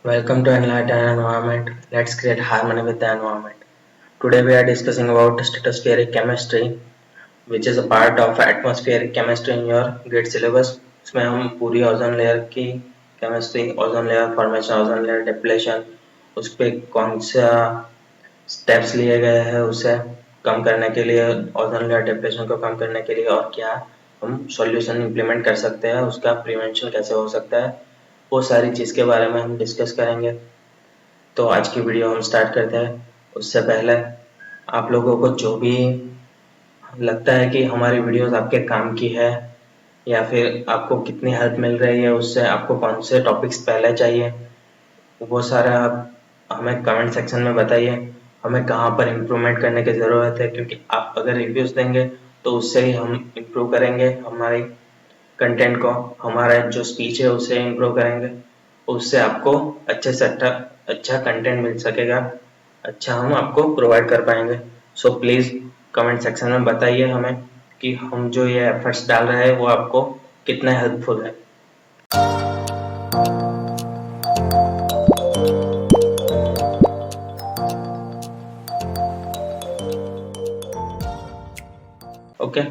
Welcome to Enlightened Environment. Let's create harmony with the environment. Today we are discussing about stratospheric chemistry, which is a part of atmospheric chemistry in your grade syllabus. इसमें हम पूरी ozone layer की chemistry, ozone layer formation, ozone layer depletion, उस पर कौन सा steps लिए गए हैं उसे कम करने के लिए, ओजोन लेयर डिप्लेशन को कम करने के लिए, और क्या हम सॉल्यूशन इम्प्लीमेंट कर सकते हैं, उसका प्रिवेंशन कैसे हो सकता है, वो सारी चीज़ के बारे में हम डिस्कस करेंगे। तो आज की वीडियो हम स्टार्ट करते हैं। उससे पहले आप लोगों को जो भी लगता है कि हमारी वीडियोस आपके काम की है या फिर आपको कितनी हेल्प मिल रही है, उससे आपको कौन से टॉपिक्स पहले चाहिए, वो सारा आप हमें कमेंट सेक्शन में बताइए। हमें कहाँ पर इम्प्रूवमेंट करने की ज़रूरत है, क्योंकि आप अगर रिव्यूज़ देंगे तो उससे ही हम इम्प्रूव करेंगे हमारे कंटेंट को, हमारा जो स्पीच है उसे इम्प्रूव करेंगे, उससे आपको अच्छे से अच्छा कंटेंट मिल सकेगा, अच्छा हम आपको प्रोवाइड कर पाएंगे। सो प्लीज़ कमेंट सेक्शन में बताइए हमें कि हम जो ये एफर्ट्स डाल रहे हैं वो आपको कितना हेल्पफुल है। ओके,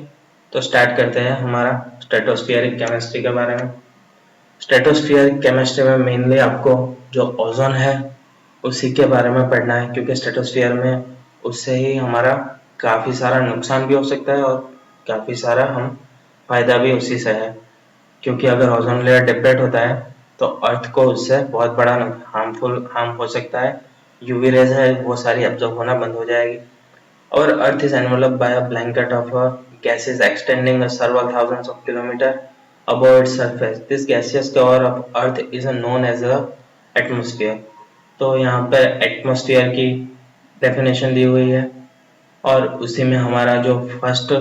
तो स्टार्ट करते हैं हमारा स्ट्रेटोस्फियरिक केमिस्ट्री के बारे में। स्ट्रेटोस्फियरिक केमिस्ट्री में मेनली आपको जो ओजोन है उसी के बारे में पढ़ना है, क्योंकि स्ट्रेटोस्फियर में उससे ही हमारा काफ़ी सारा नुकसान भी हो सकता है और काफ़ी सारा हम फायदा भी उसी से है। क्योंकि अगर ओजोन लेयर डिप्लेट होता है तो अर्थ को उससे बहुत बड़ा हार्म हो सकता है। यूवी रेज है वो सारी एब्जॉर्ब होना बंद हो जाएगी। Our Earth is enveloped by a blanket of gases extending several thousands of kilometers above its surface. This gaseous cover of Earth is known as a atmosphere. तो यहाँ पर एटमॉस्फेयर की डेफिनेशन दी हुई है और उसी में हमारा जो फर्स्ट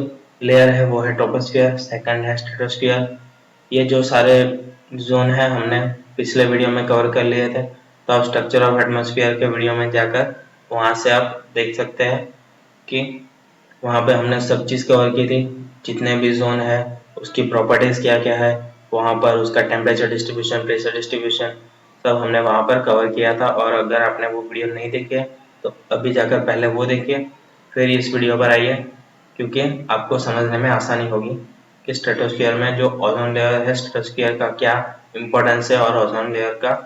लेयर है वो है ट्रोपोस्फियर, सेकंड है स्ट्रेटोस्फियर। ये जो सारे जोन है हमने पिछले वीडियो में कवर कर लिए थे, तो आप स्ट्रक्चर ऑफ एटमॉस्फेयर के वीडियो में जाकर वहाँ से आप देख सकते हैं कि वहाँ पे हमने सब चीज़ कवर की थी, जितने भी जोन है उसकी प्रॉपर्टीज़ क्या क्या है, वहाँ पर उसका टेम्परेचर डिस्ट्रीब्यूशन, प्रेशर डिस्ट्रीब्यूशन सब हमने वहाँ पर कवर किया था। और अगर आपने वो वीडियो नहीं देखी है तो अभी जाकर पहले वो देखिए, फिर इस वीडियो पर आइए, क्योंकि आपको समझने में आसानी होगी कि स्ट्रेटोस्फियर में जो ओजोन लेयर है, स्ट्रेटोस्फियर का क्या इम्पोर्टेंस है और ओजोन लेयर का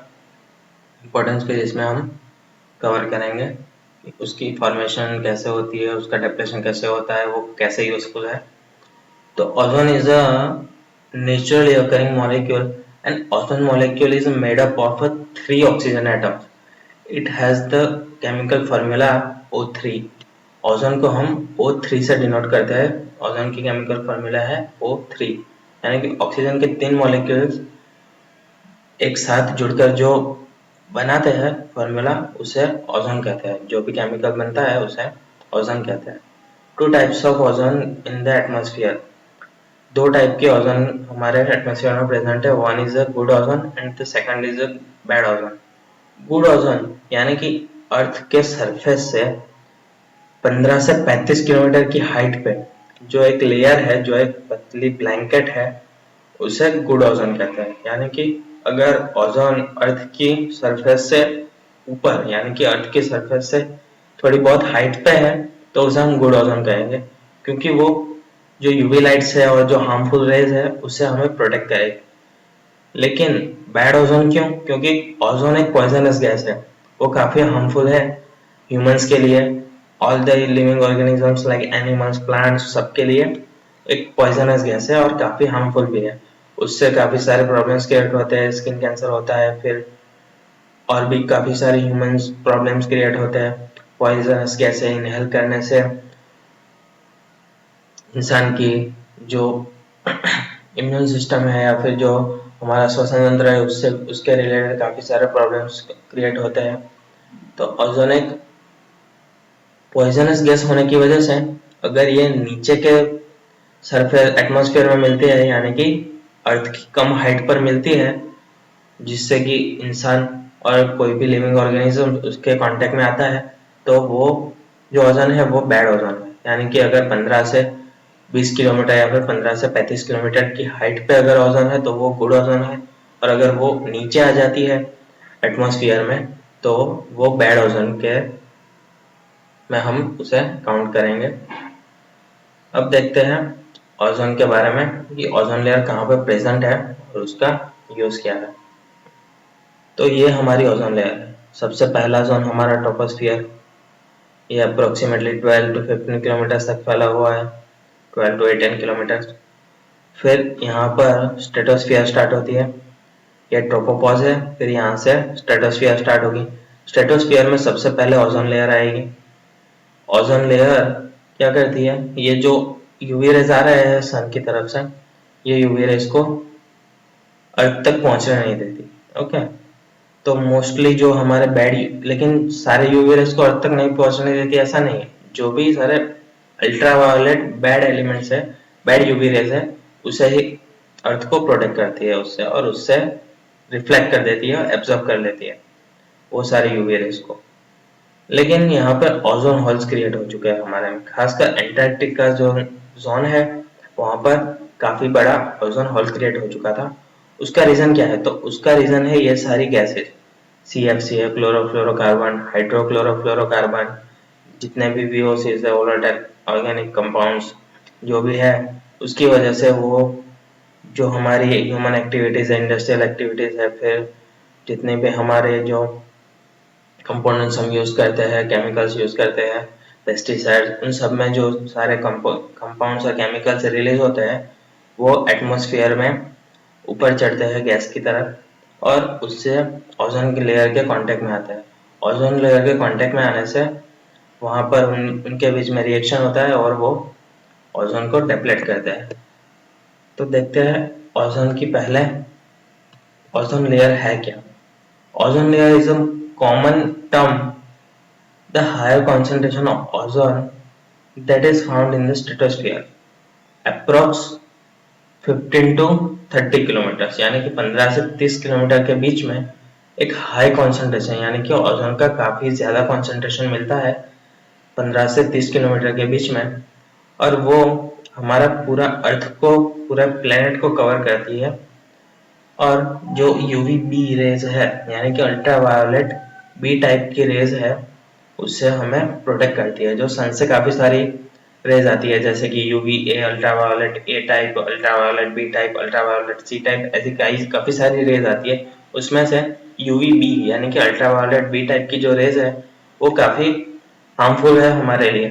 इम्पोर्टेंस भी जिसमें हम कवर करेंगे, उसकी फॉर्मेशन कैसे होती है, उसका डिप्लेशन कैसे होता है, वो कैसे यूजफुल है। तो ozone is a naturally occurring molecule, and ozone molecule is made up of three oxygen atoms. It has the chemical formula O3. Ozone को हम O3 से डिनोट करते हैं। ओजोन की केमिकल फार्मूला है O3, यानी कि ऑक्सीजन के तीन मॉलिक्यूल्स एक साथ जुड़कर जो बनाते हैं फॉर्मूला, उसे ओजोन कहते हैं। जो भी केमिकल बनता है उसे ओजोन कहते हैं। Two types of ozone in the atmosphere. दो टाइप के ओजोन हमारे एटमॉस्फेयर में प्रेजेंट है। One is a good ozone and the second is a bad ozone. Good ozone यानी कि अर्थ के सरफेस से 15 से 35 किलोमीटर की हाइट पे जो एक लेयर है, जो एक पतली ब्लैंकेट है, उसे गुड ओजोन कहते हैं। यानी कि अगर ओजोन अर्थ की सरफेस से ऊपर, यानी कि अर्थ की सरफेस से थोड़ी बहुत हाइट पे है, तो उसे हम गुड ओजोन कहेंगे, क्योंकि वो जो यूवी लाइट्स है और जो हार्मफुल रेज है उससे हमें प्रोटेक्ट करेगी। लेकिन बैड ओजोन क्यों? क्योंकि ओजोन एक पॉइजनस गैस है, वो काफी हार्मफुल है ह्यूमंस के लिए, all the living organisms like animals, plants, सबके लिए एक पॉइजनस गैस है और काफी हार्मफुल भी है। उससे काफी सारे प्रॉब्लम्स क्रिएट होते हैं, स्किन कैंसर होता है, फिर और भी काफी सारे ह्यूमंस प्रॉब्लम्स क्रिएट होते हैं। पॉइजनस गैसें इनहेल करने से इंसान की जो इम्यून सिस्टम है या फिर जो हमारा श्वसन तंत्र है उससे उसके रिलेटेड काफी सारे प्रॉब्लम्स क्रिएट होते हैं। तो ओजोन एक पॉइजनस गैस होने की वजह से अगर ये नीचे के सरफेस एटमॉस्फेयर में मिलती है, यानी कि अर्थ की कम हाइट पर मिलती है, जिससे कि इंसान और कोई भी लिविंग ऑर्गेनिज्म उसके कांटेक्ट में आता है, तो वो जो ओजोन है वो बैड ओजोन है। यानी कि अगर 15 से 20 किलोमीटर या फिर 15 से 35 किलोमीटर की हाइट पे अगर ओजोन है तो वो गुड ओजोन है। और अगर वो नीचे आ जाती है एटमॉस्फेयर में, तो वो बैड ओजोन के में हम उसे काउंट करेंगे। अब देखते हैं ओजोन के बारे में कि ओजोन लेयर कहाँ पे प्रेजेंट है और उसका यूज क्या है। तो ये हमारी ओजोन लेयर है। सबसे पहला जोन हमारा ट्रोपोस्फियर, ये अप्रोक्सीमेटली 12 to 15 किलोमीटर तक फैला हुआ है, 12 to 18 किलोमीटर। फिर यहाँ पर स्ट्रेटोस्फियर स्टार्ट होती है, ये ट्रोपोपॉज है, फिर यहाँ से स्ट्रेटोस्फियर स्टार्ट होगी। स्ट्रेटोस्फियर में सबसे पहले ओजोन लेयर आएगी। ओजोन लेयर क्या करती है, ये जो यूवी रेज आ रहे हैं सन की तरफ से, ये यूवी रेज को अर्थ तक पहुंचने नहीं देती। ओके, तो मोस्टली जो हमारे बैड, लेकिन सारे यूवी रेज को अर्थ तक नहीं पहुंचने देती ऐसा नहीं है। जो भी सारे अल्ट्रावायोलेट बैड एलिमेंट्स है, बैड यूवी रेज है, उसे ही अर्थ को प्रोटेक्ट करती है उससे, और उससे रिफ्लेक्ट कर देती है और एब्जॉर्ब कर लेती है वो सारे यूवी रेज को। लेकिन यहाँ पर ओजोन होल्स क्रिएट हो चुके हैं हमारे में, खासकर एंटार्क्टिक का जो जोन है वहां पर काफी बड़ा ओजोन होल क्रिएट हो चुका था। उसका रीजन क्या है, तो उसका रीजन है ये सारी गैसेज, CFC, क्लोरोफ्लोरोकार्बन, हाइड्रोक्लोरोफ्लोरोकार्बन, जितने भी VOCs है, वोलेटाइल ऑर्गेनिक कंपाउंड्स जो भी है, उसकी वजह से वो जो हमारी ह्यूमन एक्टिविटीज है, इंडस्ट्रियल एक्टिविटीज है, फिर जितने भी हमारे जो कंपोनेंट्स हम यूज करते हैं, केमिकल्स यूज करते हैं, पेस्टिसाइड्स, उन सब में जो सारे कंपाउंड्स और केमिकल्स रिलीज होते हैं वो एटमॉस्फेयर में ऊपर चढ़ते हैं गैस की तरफ, और उससे ओजोन की लेयर के कांटेक्ट में आते हैं। ओजोन लेयर के कांटेक्ट में आने से वहां पर उनके बीच में रिएक्शन होता है और वो ओजोन को डेप्लेट करते हैं। तो देखते हैं ओजोन की पहले ओजोन लेयर है क्या। Ozone layer is a common term, the higher concentration of ozone that is found in the stratosphere, approx 15 to 30 kilometre, यानी कि 15 से 30 किलोमीटर के बीच में एक हाई कॉन्सेंट्रेशन, यानी कि ओजोन का काफी ज्यादा कॉन्सेंट्रेशन मिलता है 15 से 30 किलोमीटर के बीच में, और वो हमारा पूरा अर्थ को, पूरा प्लेनेट को कवर करती है। और जो यूवी बी रेज है, यानी कि अल्ट्रावायोलेट बी टाइप की रेज है, उससे हमें प्रोटेक्ट करती है। जो सन से काफी सारी रेज आती है, जैसे कि UV A, ultraviolet A type, ultraviolet B type, ultraviolet C type, ऐसी काफी सारी रेज आती है। उसमें से यूवी बी यानी कि अल्ट्रावायोलेट बी टाइप की जो रेज है वो काफी हार्मफुल है हमारे लिए।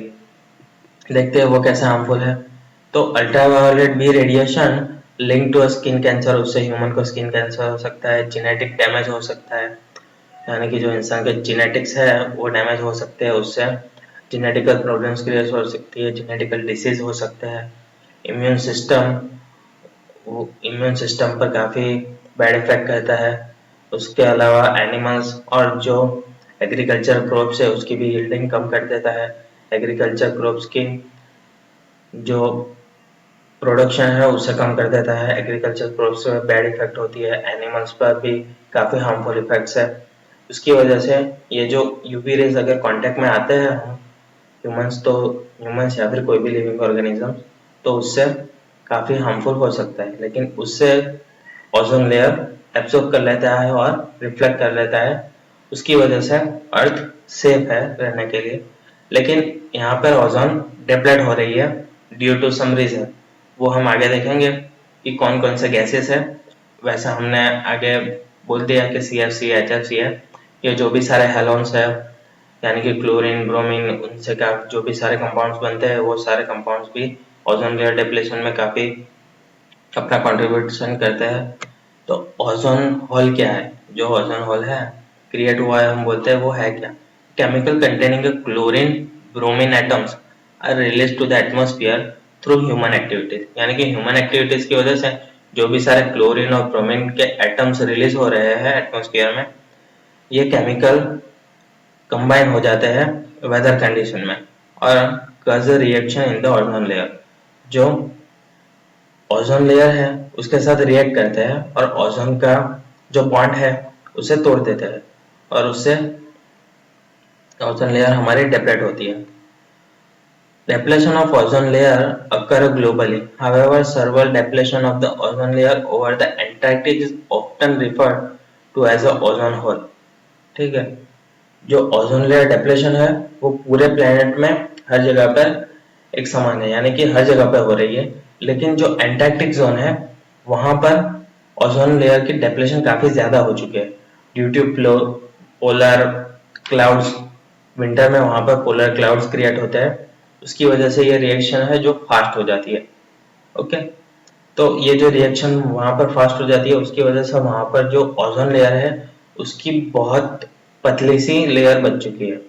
देखते हैं वो कैसे हार्मफुल है। तो ultraviolet B radiation link to skin cancer, उससे ह्यूमन को स्किन कैंसर हो सकता है, जेनेटिक डैमेज हो सकता है, यानी कि जो इंसान के जेनेटिक्स है वो डैमेज हो सकते हैं, उससे जेनेटिकल प्रॉब्लम्स क्रिएट हो सकती है, जेनेटिकल डिसीज हो सकते हैं। इम्यून सिस्टम पर काफ़ी बैड इफेक्ट करता है। उसके अलावा एनिमल्स और जो एग्रीकल्चर क्रॉप्स है उसकी भी यील्डिंग कम कर देता है। एग्रीकल्चर क्रॉप्स की जो प्रोडक्शन है उसे कम कर देता है। एग्रीकल्चर क्रॉप्स पर बैड इफेक्ट होती है, एनिमल्स पर भी काफ़ी हार्मफुल इफेक्ट्स है। उसकी वजह से ये जो यूवी रेज अगर कांटेक्ट में आते हैं हम ह्यूमंस या फिर कोई भी लिविंग ऑर्गेनिज्म, तो उससे काफ़ी हार्मफुल हो सकता है, लेकिन उससे ओजोन लेयर एब्जॉर्ब कर लेता है और रिफ्लेक्ट कर लेता है। उसकी वजह से अर्थ सेफ है रहने के लिए। लेकिन यहाँ पर ओजोन डिप्लेट हो रही है ड्यू टू सम रीजन, वो हम आगे देखेंगे कि कौन कौन से गैसेस है। वैसे हमने आगे बोल दिया कि CFC, HFC है, ये जो भी सारे हेलोन्स है, यानी कि क्लोरीन, ब्रोमीन, उनसे का जो भी सारे कंपाउंड्स बनते हैं वो सारे कंपाउंड्स भी ओजोन लेयर डिप्लेशन में काफी अपना कंट्रीब्यूशन करते हैं। तो ओजोन होल क्या है, जो ओजोन होल है क्रिएट हुआ है हम बोलते हैं वो है क्या, chemical containing chlorine bromine atoms are release to the atmosphere through human activities, यानी कि ह्यूमन एक्टिविटीज की वजह से जो भी सारे क्लोरीन और ब्रोमीन के एटम्स रिलीज हो रहे हैं एटमॉस्फेयर में, ये केमिकल कंबाइन हो जाते हैं वेदर कंडीशन में और कज reaction in the ozone layer. जो ओजोन लेयर है उसके साथ रिएक्ट करते हैं और ओजोन का जो बॉन्ड है उसे तोड़ देते हैं, और उससे ओजोन लेयर हमारी डिप्लेट होती है। Depletion of ozone layer occur globally. However, several depletion of the ozone layer over the Antarctic is often referred to as a ozone hole. ठीक है। जो ओजोन लेयर डिप्लेशन है वो पूरे प्लेनेट में हर जगह पर एक समान है, यानी कि हर जगह पर हो रही है। लेकिन जो एंटार्क्टिक जोन है वहां पर ओजोन लेयर की डिप्लेशन काफी ज्यादा हो चुकी है due to polar clouds. Winter में वहां पर पोलर क्लाउड्स क्रिएट होते हैं, उसकी वजह से ये रिएक्शन है जो फास्ट हो जाती है। ओके, तो ये जो रिएक्शन वहां पर फास्ट हो जाती है उसकी वजह से वहां पर जो ओजोन लेयर है उसकी बहुत पतली सी लेयर बच चुकी है,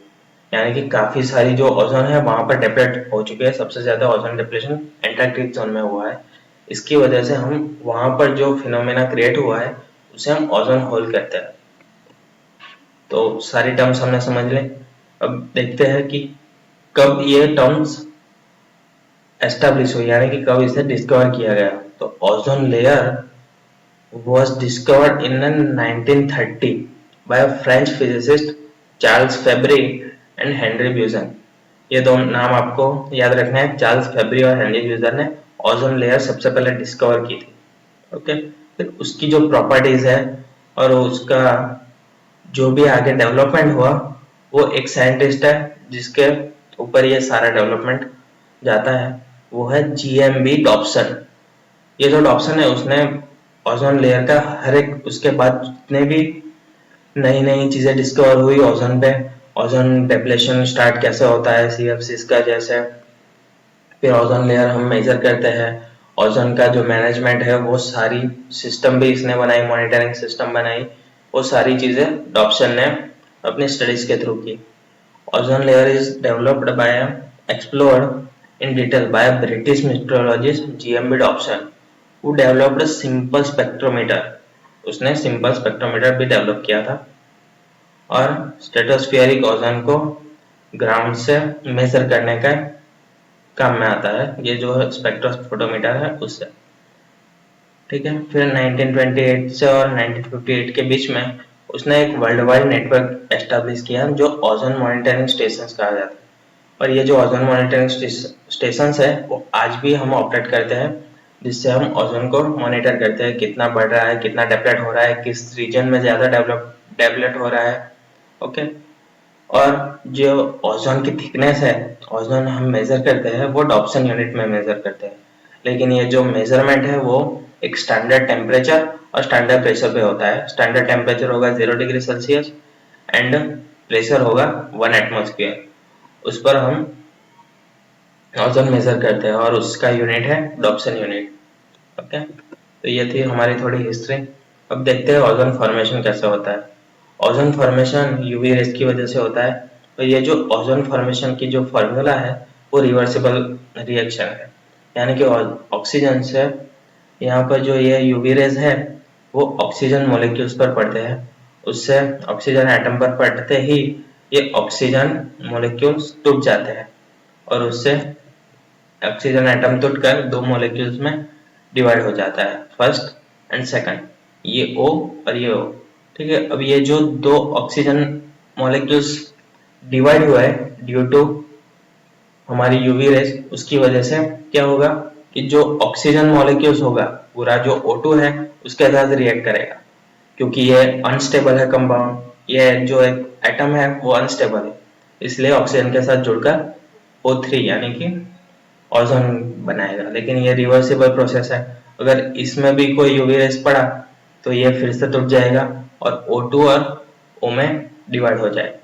यानी कि काफी सारी जो ओजोन है वहां पर डिप्लेट हो चुकी है। सबसे ज्यादा ओजोन डिप्लेशन एंटार्क्टिक जोन में हुआ है। इसकी वजह से हम वहां पर जो फिनोमेना क्रिएट हुआ है उसे हम ओजोन होल कहते हैं। तो सारी टर्म्स हमने समझ लें। अब देखते हैं कि कब ये टर्म्स एस्टेब्लिश हुई, यानी कि कब इसे डिस्कवर किया गया। तो ozone layer was discovered in 1930 by a French physicist Charles Fabry and Henri Buisson. ये दो नाम आपको याद रखना है, चार्ल्स फेब्री और हेनरी ब्यूजन ने ओजोन लेयर सबसे पहले डिस्कवर की थी। ओके, फिर उसकी जो प्रॉपर्टीज है और उसका जो भी आगे डेवलपमेंट हुआ वो एक साइंटिस्ट है जिसके ऊपर ये सारा डेवलपमेंट जाता है, वो है GMB डॉप्सन। ये जो डॉप्सन है उसने ओजोन लेयर का हर एक उसके बाद जितने भी नई नई चीजें डिस्कवर हुई ओजोन पे, ओजोन डिप्लेशन स्टार्ट कैसे होता है CFCs का जैसे, फिर ओजोन लेयर हम मेजर करते हैं, ओजोन का जो मैनेजमेंट है वो सारी सिस्टम भी इसने बनाई, मॉनिटरिंग सिस्टम बनाई, वो सारी चीजें डॉप्सन ने अपनी स्टडीज के थ्रू की। Ozone layer is developed by explored in detail by British metrologist GMB Dobson who developed a simple spectrometer। उसने सिंपल स्पेक्ट्रोमीटर भी डेवलप किया था और स्ट्रेटोस्फियरिक ओजोन को ग्राउंड से मेजर करने का काम में आता है ये जो स्पेक्ट्रोफोटोमीटर है उससे। ठीक है, फिर 1928 से और 1958 के बीच में उसने एक वर्ल्ड वाइड नेटवर्क एस्टेब्लिश किया जो ओजोन मॉनिटरिंग स्टेशंस कहा जाता है। और ये जो ओजोन मॉनिटरिंग स्टेशंस है वो आज भी हम ऑपरेट करते हैं, जिससे हम ओजोन को मॉनिटर करते हैं कितना बढ़ रहा है, कितना डेप्लेट हो रहा है, किस रीजन में ज्यादा डेप्लेट हो रहा है। ओके, और जो ओजोन की थिकनेस है, ओजोन हम मेजर करते हैं वो डॉप्सन यूनिट में मेजर करते हैं, लेकिन ये जो मेजरमेंट है वो एक स्टैंडर्ड टेम्परेचर और स्टैंडर्ड प्रेशर पे होता है। स्टैंडर्ड टेम्परेचर होगा 0 डिग्री सेल्सियस एंड प्रेशर होगा 1 एटमॉस्फेयर, उस पर हम ओजोन मेजर करते हैं और उसका यूनिट है डॉप्सन यूनिट। ओके, तो ये थी हमारी थोड़ी हिस्ट्री। अब देखते हैं ओजोन फॉर्मेशन कैसे होता है। ओजोन फॉर्मेशन यूवी रेस की वजह से होता है। तो ये जो ओजोन फॉर्मेशन की जो फॉर्मूला है वो रिवर्सिबल रिएक्शन है, यानी कि ऑक्सीजन से यहाँ पर जो ये यूवी रेज है वो ऑक्सीजन मॉलिक्यूल्स पर पड़ते हैं, उससे ऑक्सीजन एटम पर पड़ते ही ये ऑक्सीजन मॉलिक्यूल्स टूट जाते हैं और उससे ऑक्सीजन एटम टूटकर दो मॉलिक्यूल्स में डिवाइड हो जाता है, फर्स्ट एंड सेकंड, ये O और ये O। ठीक है, अब ये जो दो ऑक्सीजन मॉलिक्यूल्स डिवाइड हुआ है ड्यू टू हमारी यूवी रेज, उसकी वजह से क्या होगा कि जो ऑक्सीजन मॉलिक्यूल्स होगा पूरा जो O2 है उसके साथ रिएक्ट करेगा, क्योंकि ये अनस्टेबल है कंपाउंड, ये जो एक एटम है वो अनस्टेबल है, इसलिए ऑक्सीजन के साथ जुड़कर O3 यानी कि ओजोन बनाएगा। लेकिन ये रिवर्सिबल प्रोसेस है, अगर इसमें भी कोई यूवी रेस पड़ा तो ये फिर से टूट जाएगा और O2 और O में डिवाइड हो जाएगा।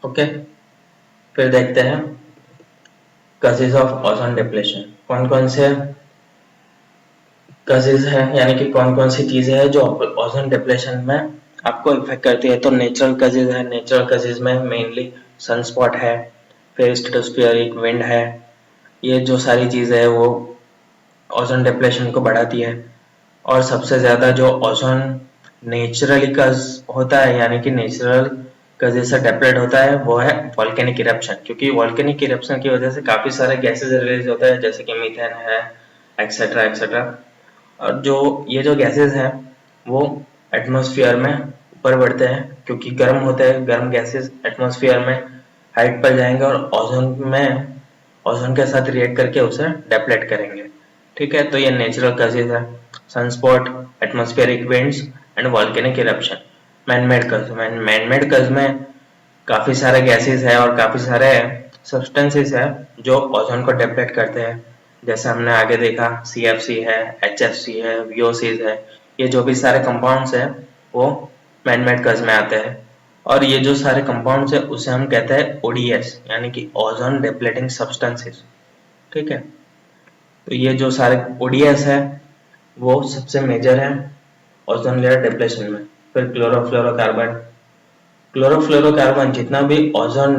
ओके, फिर देखते हैं कजेस ऑफ ओजोन डिप्लेशन। कौन कौन से कजेस है, यानी कि कौन कौन सी चीजें हैं जो ओजोन डिप्लेशन में आपको इफेक्ट करती है। तो नेचुरल कजेस है, नेचुरल कजेस में मेनली सनस्पॉट है, फिर स्ट्रेटोस्फियरिक विंड है, ये जो सारी चीजें है वो ओजोन डिप्लेशन को बढ़ाती है। और सबसे ज्यादा जो ओजोन नेचुरली कज होता है, यानी कि नेचुरल कज से डिप्लेट होता है वो है वॉल्केनिक इरप्शन, क्योंकि वॉल्केनिक इरप्शन की वजह से काफी सारे गैसेस रिलीज होते हैं जैसे कि मीथेन है एक्सेट्रा एक्सेट्रा। और जो ये जो गैसेस हैं वो एटमॉस्फेयर में ऊपर बढ़ते हैं क्योंकि गर्म होते हैं, गर्म गैसेस एटमॉस्फेयर में हाइट पर जाएंगे और ओजोन के साथ रिएक्ट करके उसे डेप्लेट करेंगे। ठीक है, तो ये नेचुरल कजेज है, sunspot, atmospheric winds and volcanic eruption. Man made curves में काफी सारे गैसेस है और काफी सारे सब्सटेंसेस है जो ओजोन को डिप्लेट करते हैं। जैसे हमने आगे देखा CFC है, HFC है, VOCs है, ये जो भी सारे कंपाउंड्स है वो मैन मेड कर्व्स में आते हैं। और ये जो सारे कंपाउंड्स है उसे हम कहते हैं ODS यानी कि ओजोन डिप्लेटिंग सब्सटेंसेस। ठीक है, तो ये जो सारे ODS है वो सबसे मेजर है ओजोन लेयर डिप्लेशन में। फिर क्लोरोफ्लोरोकार्बन जितना भी ओजोन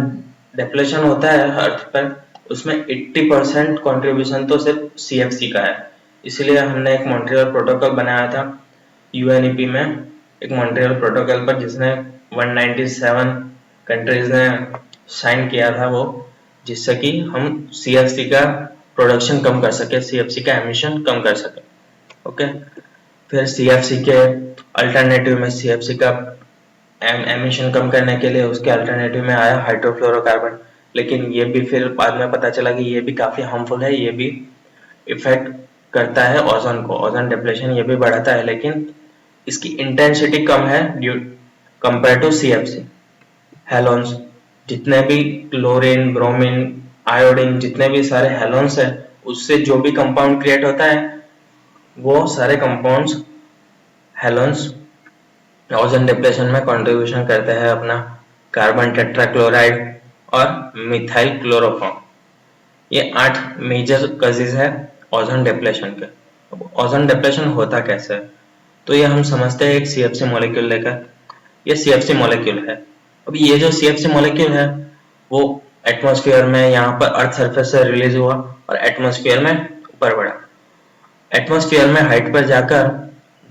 डिप्लेशन होता है अर्थ पर उसमें 80% कंट्रीब्यूशन तो सिर्फ CFC का है। इसलिए हमने एक मॉन्ट्रियल प्रोटोकॉल बनाया था UNEP में, एक मॉन्ट्रियल प्रोटोकॉल पर जिसने 197 कंट्रीज ने साइन किया था वो, जिससे कि हम CFC का प्रोडक्शन कम कर सके, CFC का एमिशन कम कर सके। ओके, फिर CFC के अल्टरनेटिव में CFC का एमिशन कम करने के लिए उसके अल्टरनेटिव में आया हाइड्रोफ्लोरोकार्बन। लेकिन ये भी फिर बाद में पता चला कि ये भी काफी हार्मफुल है, ये भी इफेक्ट करता है ओजोन को, ओजोन डिप्लेशन ये भी बढ़ाता है, लेकिन इसकी इंटेंसिटी कम है कंपेयर टू CFC। हेलोन्स जितने भी क्लोरीन, ब्रोमीन, आयोडीन जितने भी सारे हेलोन्स है उससे जो भी कंपाउंड क्रिएट होता है वो सारे कंपाउंड्स हेलोन्स ओजोन डिप्लेशन में कंट्रीब्यूशन करते हैं अपना। कार्बन टेट्राक्लोराइड और मिथाइल क्लोरोफॉर्म, ये 8 मेजर कॉजेज है ओजोन डिप्लेशन के। अब ओजोन डिप्लेशन होता कैसे है, तो ये हम समझते हैं एक CFC मॉलिक्यूल लेकर। ये CFC मॉलिक्यूल है। अब ये जो CFC मॉलिक्यूल है वो एटमॉस्फेयर में यहाँ पर अर्थ सरफेस से रिलीज हुआ और एटमॉस्फेयर में ऊपर बढ़ा। एटमॉस्फेयर में हाइट पर जाकर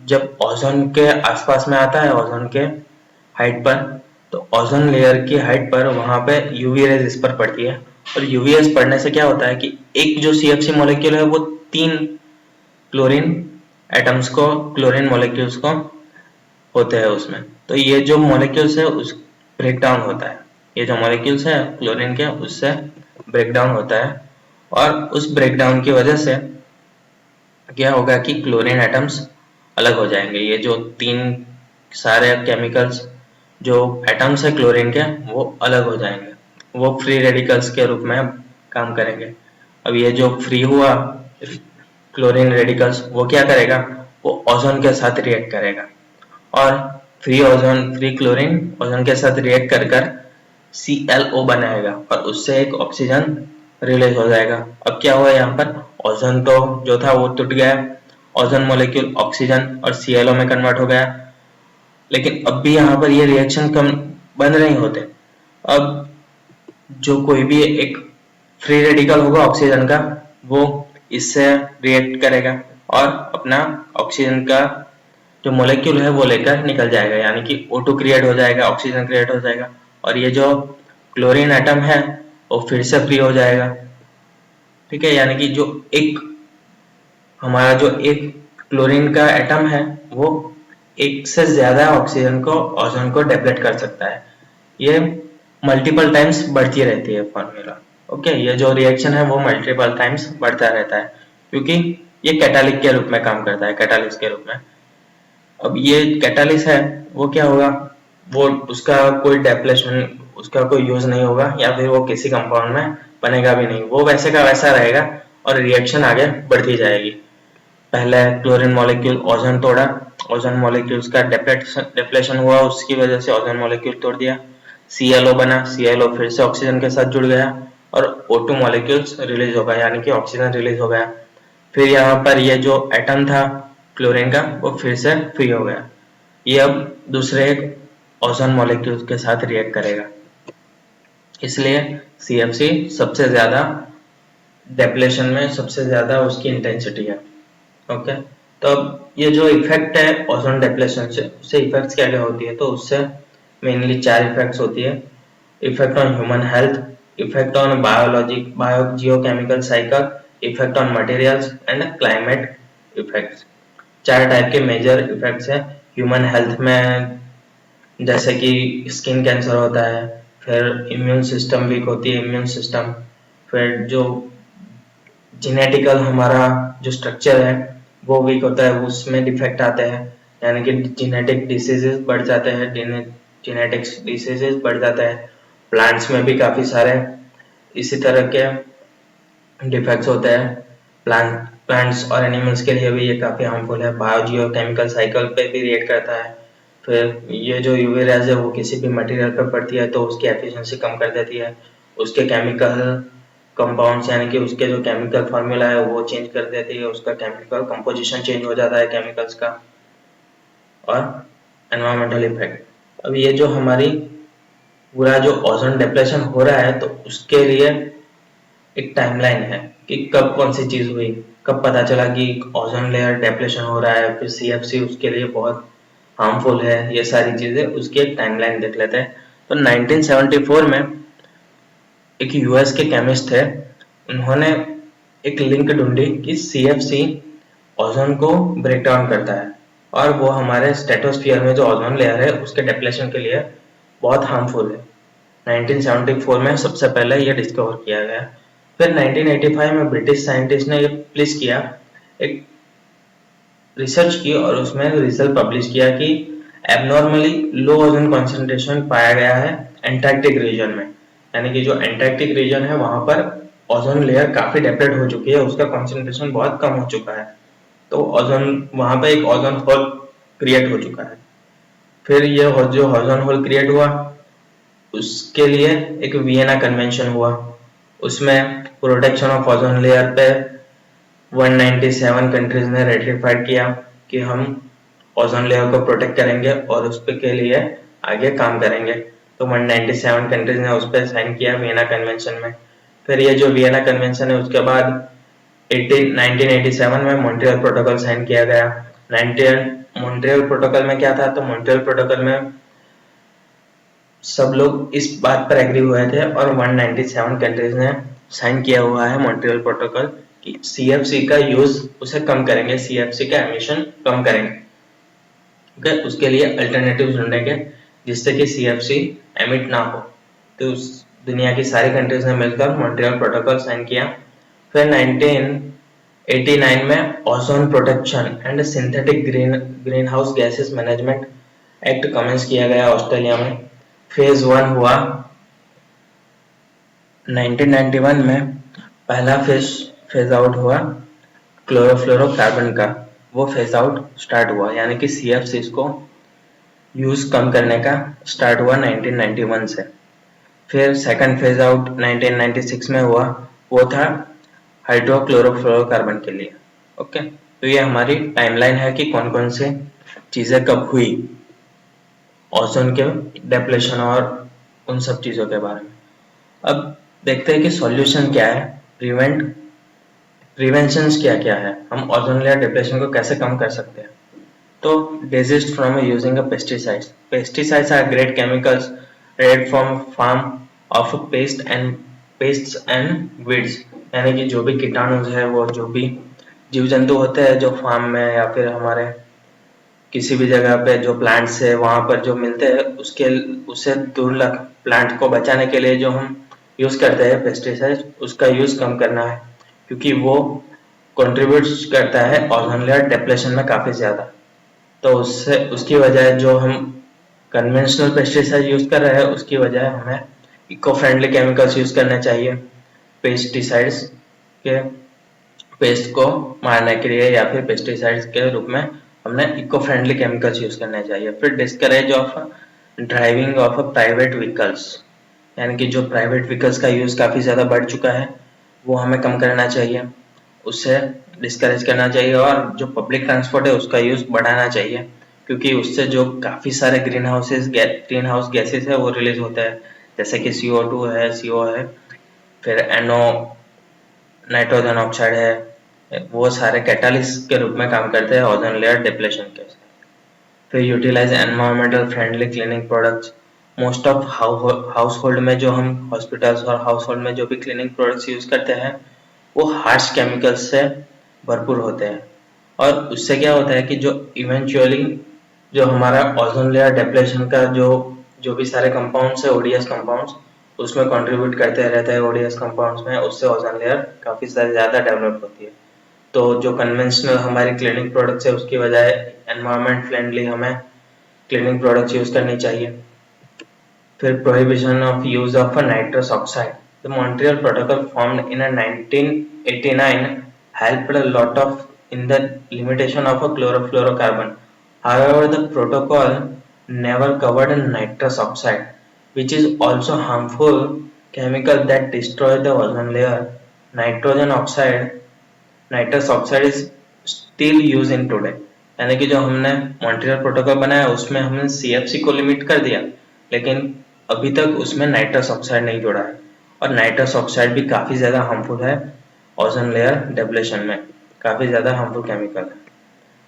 जब ओजोन के आसपास में आता है, ओजोन के हाइट पर, तो ओजोन लेयर की हाइट पर वहां पे UV रेज इस पर पड़ती है। और UV रेज पड़ने से क्या होता है कि एक जो CFC मॉलिक्यूल है वो 3 क्लोरीन एटम्स को, क्लोरीन मॉलिक्यूल्स को होते हैं उसमें। तो ये जो मॉलिक्यूल्स है उस ब्रेक डाउन होता है, ये जो मॉलिक्यूल्स है क्लोरीन के उससे ब्रेक डाउन होता है। और उस ब्रेक डाउन की वजह से क्या होगा कि क्लोरीन एटम्स अलग हो जाएंगे। ये जो 3 सारे केमिकल्स जो एटम्स है क्लोरीन के वो अलग हो जाएंगे, वो फ्री रेडिकल्स के रूप में काम करेंगे। अब ये जो फ्री हुआ क्लोरीन रेडिकल्स वो क्या करेगा, वो ओजोन के साथ रिएक्ट करेगा और फ्री क्लोरीन ओजोन के साथ रिएक्ट कर कर ClO बनाएगा और उससे एक ऑक्सीजन रिलीज हो जाएगा। अब क्या हुआ यहाँ पर, ओजोन तो जो था वो टूट गया, ओजोन मॉलिक्यूल ऑक्सीजन और ClO में कन्वर्ट हो गया। लेकिन अब भी यहाँ पर ये रिएक्शन कम बंद नहीं होते। अब जो कोई भी एक फ्री रेडिकल होगा ऑक्सीजन का वो इससे रिएक्ट करेगा और अपना ऑक्सीजन का जो मॉलिक्यूल है वो लेकर निकल जाएगा, यानी कि O2 क्रिएट हो जाएगा, ऑक्सीजन क्रिएट हो जाएगा और ये जो क्लोरीन एटम है वो फिर से फ्री हो जाएगा। ठीक है, यानी कि जो एक हमारा जो एक क्लोरीन का एटम है वो एक से ज्यादा ऑक्सीजन को, ओजोन को डिप्लेट कर सकता है। ये मल्टीपल टाइम्स बढ़ती रहती है फॉर्मूला। ओके, ये जो रिएक्शन है वो मल्टीपल टाइम्स बढ़ता रहता है क्योंकि ये कैटालिक के रूप में काम करता है, कैटालिस्ट के रूप में। अब ये कैटालिस्ट है वो क्या होगा, वो उसका कोई डिप्लेशन, उसका कोई यूज नहीं होगा या फिर वो किसी कंपाउंड में बनेगा भी नहीं, वो वैसे का वैसा रहेगा और रिएक्शन आगे बढ़ती जाएगी। पहले क्लोरीन मॉलिक्यूल ओजोन तोड़ा, ओजोन मॉलिक्यूल्स का डिप्लेशन हुआ, उसकी वजह से ओजोन मॉलिक्यूल तोड़ दिया, ClO बना, ClO फिर से ऑक्सीजन के साथ जुड़ गया और O2 मॉलिक्यूल्स रिलीज हो गया, यानी कि ऑक्सीजन रिलीज हो गया। फिर यहाँ पर ये जो एटम था क्लोरीन का वो फिर से फ्री हो गया, ये अब दूसरे एक ओजोन मॉलिक्यूल्स के साथ रिएक्ट करेगा। इसलिए CFC सबसे ज्यादा डिप्लेशन में सबसे ज्यादा उसकी इंटेंसिटी है। ओके, तो अब ये जो इफेक्ट है ओजोन डिप्लेशन से, उससे इफेक्ट्स क्या क्या होती है, तो उससे मेनली 4 इफेक्ट्स होती है। Effect on human health, effect on geochemical cycle, effect on materials and climate effects. 4 type के मेजर इफेक्ट्स है ह्यूमन हेल्थ में, जैसे कि स्किन कैंसर होता है, फिर इम्यून सिस्टम वीक होती है, इम्यून सिस्टम, फिर जो जेनेटिकल हमारा जो स्ट्रक्चर है वो वीक होता है, उसमें डिफेक्ट आते हैं, यानी कि जेनेटिक डिसीजेस बढ़ जाते हैं, जेनेटिक्स डिसीजेस बढ़ जाता है। प्लांट्स में भी काफ़ी सारे इसी तरह के डिफेक्ट्स होते हैं। प्लांट्स और एनिमल्स के लिए भी ये काफ़ी हार्मफुल है। बायोजियो केमिकल साइकिल पे भी रिएक्ट करता है। फिर ये जो यूवी रेज है वो किसी भी मटेरियल पर पड़ती है तो उसकी एफिशिएंसी कम कर देती है, उसके केमिकल कंपाउंड्स यानी कि उसके जो केमिकल फार्मूला है वो चेंज कर देती है, उसका केमिकल कंपोजिशन चेंज हो जाता है केमिकल्स का। और एनवायरमेंटल इफेक्ट, अब ये जो हमारी पूरा जो ओजोन डिप्लेशन हो रहा है तो उसके लिए एक टाइमलाइन है कि कब कौन सी चीज हुई, कब पता चला कि ओजोन लेयर डिप्लेशन हो रहा है, फिर सीएफसी उसके लिए बहुत हार्मफुल है, ये सारी चीजें उसकी एक टाइमलाइन देख लेते हैं। तो 1974 में एक यूएस के केमिस्ट थे, उन्होंने एक लिंक ढूंढी कि सीएफसी ओजोन को ब्रेक डाउन करता है और वो हमारे स्ट्रेटोस्फीयर में जो ओजोन लेयर है उसके डिप्लेशन के लिए बहुत हार्मफुल है। 1974 में सबसे पहले ये डिस्कवर किया गया। फिर 1985 में ब्रिटिश साइंटिस्ट ने ये प्लेस किया, एक रिसर्च की और उसमें रिजल्ट पब्लिश किया कि एबनॉर्मली लो ओजोन कंसंट्रेशन पाया गया है एंटार्क्टिक रीजन में। यानी कि जो एंटार्क्टिक रीजन है वहां पर ओजोन लेयर काफी डेप्लेट हो चुकी है, उसका कंसंट्रेशन बहुत कम हो चुका है, तो ओजोन वहां पर एक ओजोन होल क्रिएट हो चुका है। फिर ये जो ओजोन होल क्रिएट हुआ उसके लिए एक वियना कन्वेंशन हुआ, उसमें प्रोटेक्शन ऑफ ओजोन लेयर पे 197 कंट्रीज ने रेटिफाइड किया कि हम ओजोन लेयर को प्रोटेक्ट करेंगे और उस पे के लिए आगे काम करेंगे। तो 197 कंट्रीज ने उस पर साइन किया वियना कन्वेंशन में। फिर ये जो वियना कन्वेंशन है उसके बाद 1987 में मॉन्ट्रियल प्रोटोकॉल साइन किया गया। 19 मॉन्ट्रियल प्रोटोकॉल में क्या था, तो मॉन्ट्रियल प्रोटोकॉल में सब लोग इस बात पर एग्री हुए थे और 197 कंट्रीज ने साइन किया हुआ है मॉन्ट्रियल प्रोटोकॉल कि सीएफसी का यूज उसे कम करेंगे, सीएफसी का एमिशन कम करेंगे। ओके, उसके लिए अल्टरनेटिव ढूंढेंगे जिससे कि सीएफसी एमिट ना हो। तो उस दुनिया की सारी कंट्रीज ने मिलकर मॉन्ट्रियल प्रोटोकॉल साइन किया। फिर 1989 में ozone protection and synthetic green house gases management act commence किया गया ऑस्ट्रेलिया में। फेज 1 हुआ 1991 में, पहला फेज आउट हुआ क्लोरोफ्लोरोकार्बन का, वो फेज आउट स्टार्ट हुआ यानी कि सीएफसी को यूज कम करने का स्टार्ट हुआ 1991 से। फिर सेकंड फेज आउट 1996 में हुआ, वो था हाइड्रोक्लोरोफ्लोरोकार्बन के लिए। ओके, तो ये हमारी टाइमलाइन है कि कौन कौन से चीजें कब हुई ओजोन के डिप्लेशन और उन सब चीजों के बारे में। अब देखते हैं कि सॉल्यूशन क्या है, प्रिवेंशंस क्या क्या है, हम ओजोन लेयर डिप्लेशन को कैसे कम कर सकते हैं। तो desist from using a pesticides. Pesticides are great chemicals made from farm of pests and weeds. यानी कि जो भी कीटाणु है वो जो भी जीव जंतु होते हैं जो फार्म में या फिर हमारे किसी भी जगह पे जो प्लांट्स है वहां पर जो मिलते हैं उससे दूर प्लांट को बचाने के लिए जो हम यूज करते हैं पेस्टिसाइड, उसका यूज कम करना है क्योंकि वो कंट्रीब्यूट करता है ओजोन लेयर डिप्लेशन में काफी ज्यादा। तो उससे उसकी वजह जो हम कन्वेंशनल पेस्टिसाइड यूज कर रहे हैं उसकी वजह हमें इको फ्रेंडली केमिकल्स यूज करने चाहिए। पेस्टिसाइड्स के पेस्ट को मारने के लिए या फिर पेस्टिसाइड्स के रूप में हमने इको फ्रेंडली केमिकल्स यूज करने चाहिए। फिर discourage of driving of private vehicles, यानी कि जो प्राइवेट व्हीकल्स का यूज काफी ज्यादा बढ़ चुका है वो हमें कम करना चाहिए, उससे डिस्करेज करना चाहिए और जो पब्लिक ट्रांसपोर्ट है उसका यूज बढ़ाना चाहिए क्योंकि उससे जो काफी सारे ग्रीन हाउस गैसेस है वो रिलीज होते हैं, जैसे कि CO2 है, CO है, फिर NO नाइट्रोजन ऑक्साइड है, वो सारे कैटालिस्ट के रूप में काम करते हैं ओजोन लेयर डिप्लेशन के। फिर utilise environmental friendly cleaning products. Most of house hold में जो हम हॉस्पिटल्स और हाउस होल्ड में जो भी क्लीनिंग प्रोडक्ट्स यूज करते हैं वो हार्श केमिकल्स से भरपूर होते हैं और उससे क्या होता है कि जो इवेंचुअली जो हमारा ओजोन लेयर डिप्लेशन का जो जो भी सारे कंपाउंड्स है ओडीएस कंपाउंड्स उसमें कंट्रीब्यूट करते रहते हैं ओडीएस कंपाउंड्स में, उससे ओजोन लेयर काफी ज्यादा डेवलप होती है। तो जो कन्वेंशनल हमारी क्लीनिंग प्रोडक्ट्स है उसकी बजाय एनवायरनमेंट फ्रेंडली हमें क्लीनिंग प्रोडक्ट्स यूज करनी चाहिए। फिर prohibition of use of nitrous oxide. The Montreal protocol formed in 1989 helped a lot of in the limitation of a chlorofluorocarbon. However, the protocol never covered nitrous oxide, which is also harmful chemical that destroy the ozone layer. Nitrogen oxide, nitrous oxide is still used in today. यानी कि जो हमने Montreal protocol बनाया उसमें हमने CFC को limit कर दिया, लेकिन अभी तक उसमें नाइट्रस ऑक्साइड नहीं जोड़ा है, और नाइट्रस ऑक्साइड भी काफ़ी ज़्यादा हार्मफुल है ओजोन लेयर डेप्लेशन में, काफ़ी ज़्यादा हार्मफुल केमिकल है।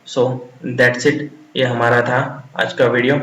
सो दैट्स इट, ये हमारा था आज का वीडियो।